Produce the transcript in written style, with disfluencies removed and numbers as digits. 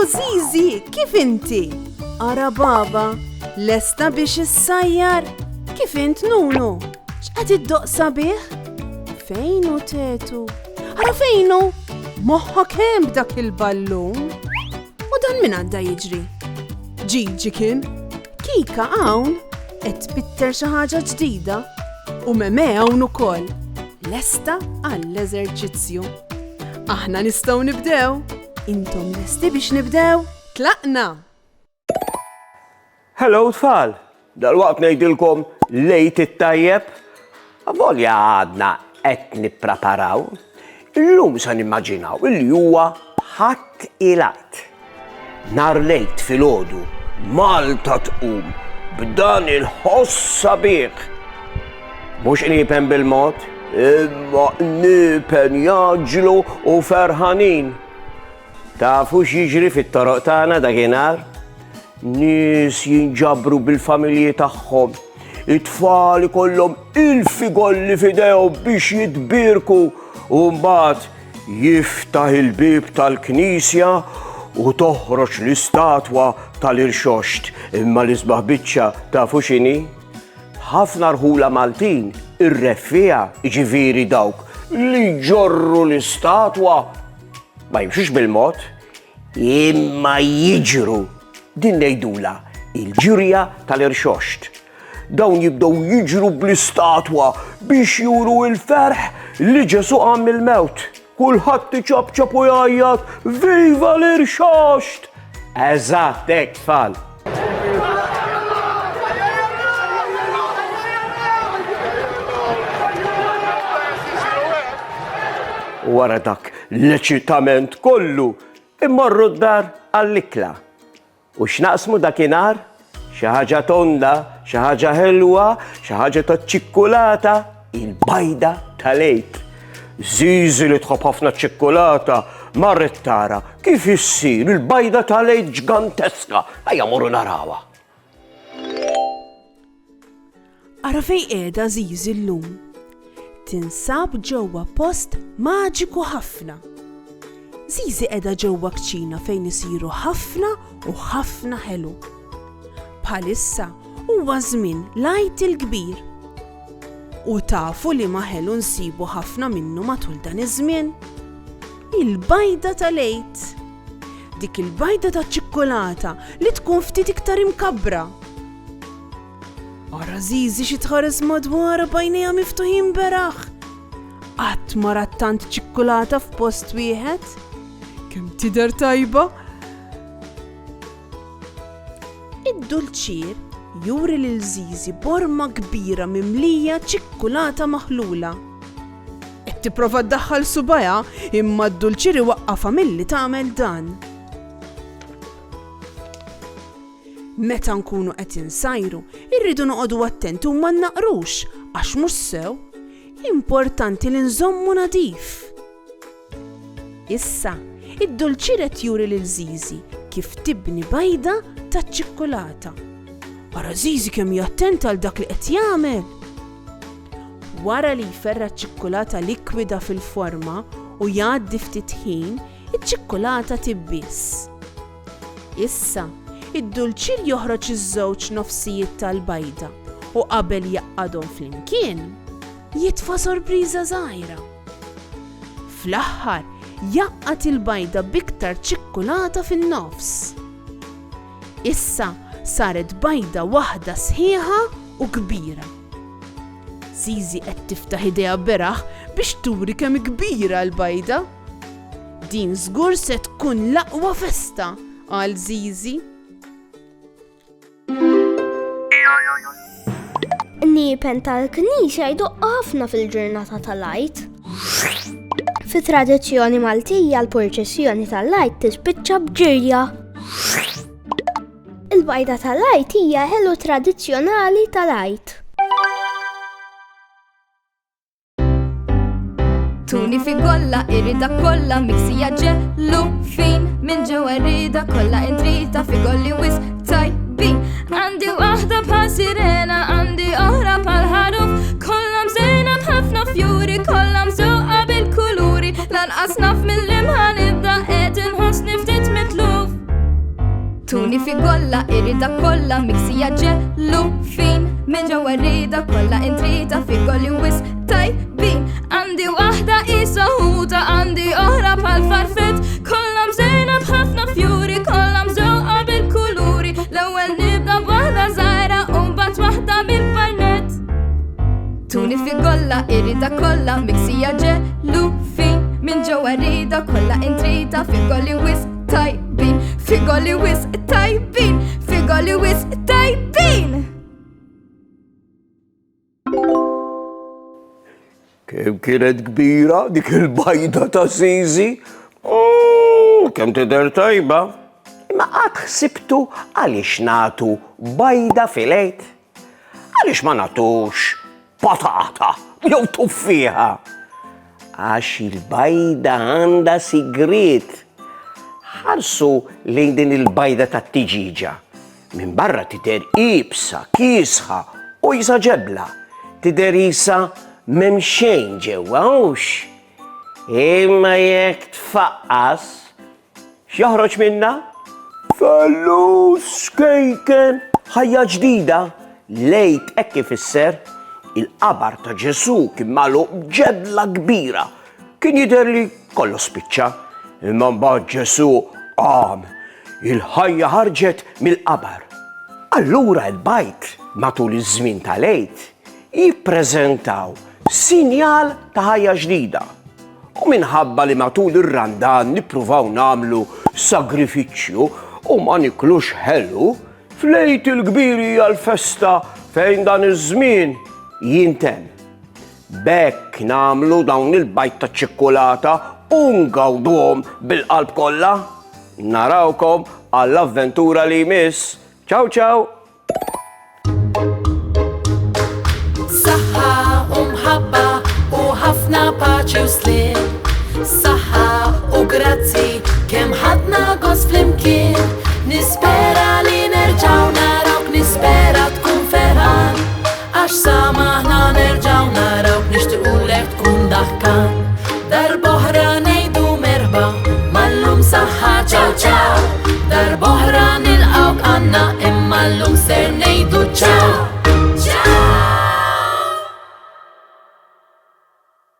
Zizi, kif inti? Ara baba, lesta biex issajjar? Kif int Nunu? X'qed iddoqsa bih? Fejnu tetu? Ara fejnu? Moħħok hemm b'dak il-ballun? U dan min għadda jiġri? Ġiġi kien? Kika hawn qed tbitter xi ħaġa ġdida u Meme hawn ukoll. Lesta għall-eżerċizzju. Aħna nistgħu nibdew. Intom lesti biex nibdew? Tlaqna! Hello tfal, dal-waqt ngħidilkom lejt it-tajjeb. Avolja għadna qed nippreparaw. Illum se nimmaġinaw li huwa ħadd il-għajt. Nar lejt filgħodu Malta tqum b'dan il-ħoss sabiħ. Mhux niepen bil-mod, imma niepen jaġlu u ferħanin. Tafu x'jiġri fit-toroq tagħna dakinhar? Nies jinġabru bil-familji tagħhom. It-tfal ikollhom il-figolli f'idejhom biex jitbirku u mbagħad jiftaħ il-bib tal-Knisja u toħroġ l-istatwa tal-Irxoxt. Imma l-isbaħ biċċa tafu x'inhi? Ħafna rħula Maltin irreffija, jiġifieri dawk li ġorru l-istatwa ma jimxux bil-mod, imma jiġru. Din ngħidula il-ġirja tal-Irxoxt. Dawn jibdew jiġru bl-istatwa biex juru l-ferħ li Ġesu qam mill-mewt. Kulħadd iċabċab u jgħajjat viva l-Irxoxt! Eżatt hekk tfal. Wara dak l-eċitament kollu immorru d-dar għall-ikla. U x'naqsmu dakinhar? Xi ħaġa tonda, xi ħaġa ħelwa, xi ħaġa taċ-ċikkulata, il-bajda tal-għejt. Zizi li tħobb ħafna ċikkulata marret tara kif issir il-bajda tal-għejt ġganteska. Ejja morru narawha. Ara fejn qiegħda Zizi llum. Tinsab ġewwa post maġiku ħafna. Zizi qiegħda ġewwa kċina fejn isiru ħafna u ħafna ħelu. Bħalissa huwa żmien l-għajt il-kbir. U tafu li ma ħelu nsibu ħafna minnu matul dan iż-żmien? Il-bajda tal-għejt. Dik il-bajda taċ-ċikkulata li tkun ftit iktar imkabbra. Ara Zizi xi tħares madwara bajnejha miftuħin beraħ. Qatt ma rat tant ċikkulata f'post wieħed? Kemm tidher tajba? Id-dulċier juri lil Zizi borma kbira mimlija ċikkulata maħlula. Qed tipprova ddaħħal subajha imma d-dulċier iwaqqafha milli tagħmel dan. Meta nkunu qed insajru, irridu noqogħdu attenti u ma nnaqrux għax mhux sew. Importanti li nżommu nadif. Issa, id-dulċier qed juri lil Zizi kif tibni bajda taċ-ċikkulata. Ara Zizi kemm hija attenta għal dak li qed jagħmel. Wara li jferra ċ-ċikkulata likwida fil-forma u jgħaddi ftit ħin, iċ-ċikkulata tibbiss. Issa, id-dulċier joħroġ iż-żewġ nofsijiet tal-bajda u qabel jaqgħadhom flimkien jitfa' sorpriża żgħira. Fl-aħħar jaqqat il-bajda biktar ċikkulata fin-nofs. Issa saret bajda waħda sħiħa u kbira. Zizi qed tiftaħ idea beraħ biex turi kemm kbira l-bajda. Din żgur se tkun l-aqwa festa għal Zizi. Niepen tal-Knisja jduq ħafna fil-ġurnata tal-għajt. Fit-tradizzjoni Maltija l-proċessjoni tal-għajt tispiċċa b'ġirja. Il-bajda tal-għajt hija ħelu tradizzjonali tal-għajt. Tuni figolla irrida kollha miksija ġellu fin minn ġewwa rrida kollha intrita figolli wis tajbin. Għandi waħda bħal sirena, għandi oħra bħal ħaruf, kollha mżejna b'ħafna fjuri, kollha mżewqa bil-kuluri, lanqas naf mill-imħan ibda qed inħossni ftit mitluf. fi golla irrida kolla miksija ġellu fin Min ġewwa rrida kolla intrita fi golli wis tajbin Għandi waħda isa ħuta għandi oħra bħal farfet Kolla mżejna bħafna fjuri kolla mżewqa bil-kuluri L-ewwel nibda b'waħda żgħira u mbagħad waħda bil-parnet Tuni fi golla irrida kolla miksija ġellu fin Min ġewwa rrida kolla intrita fi golli wis tajbin Fi golli wis tajbin Fi golli wis tajbin Kem kienet kbira dik il-bajda ta' Zizi? Kem tidher tajba? Ma qatt ħsibtu għaliex nagħtu bajda filejt? Għaliex ma nagħtux patata jew tuffieħa? Għax il-bajda għandha sigriet. Ħarsu lejn din il-bajda tat-tiġiġa. Min barra tidher ibsa, kiesħa u jisa ġebla. Tidher isa m'hemm xejn ġewwa hux. Imma jekk tfaqqas, x'joħroġ minnha? Fellus, kejken, ħajja ġdida. Lejt hekk ifisser il-qabar ta' Ġesu kien magħluq b'ġebla kbira. Kien jidher li kollu spiċċa. Imma mbagħad Ġesu qam, il-ħajja ħarġet mill-qabar. Allura l-bajt matul iż-żmien tal-għid jippreżentaw sinjal ta' ħajja ġdida. U minħabba li matul ir-Randan nippruvaw nagħmlu sagrifiċċju u ma niklux ħelu, fl-għid il-kbiri għall-festa fejn dan iż-żmien jintemm. B'hekk nagħmlu dawn il-bajt ta' ċikkulata u ngawduhom bil-qalb kollha. Narawkom għall-avventura li jmiss. Ciao ciao! Saħħa u mħabba u ħafna paċi u slim. Saħħa u grazzi kemm ħadna gost flimkien. Nispera li nerġgħu narawk, nispera tkun ferħan. Għax samaħna nerġgħu narawk, nixtiequlek tkun daħkan. Darb'oħra ngħidu merħba, mallum saħħa ċaw ċaw. Darb'oħra nilqgħuk għandna imma llum ser ngħidu ċaw.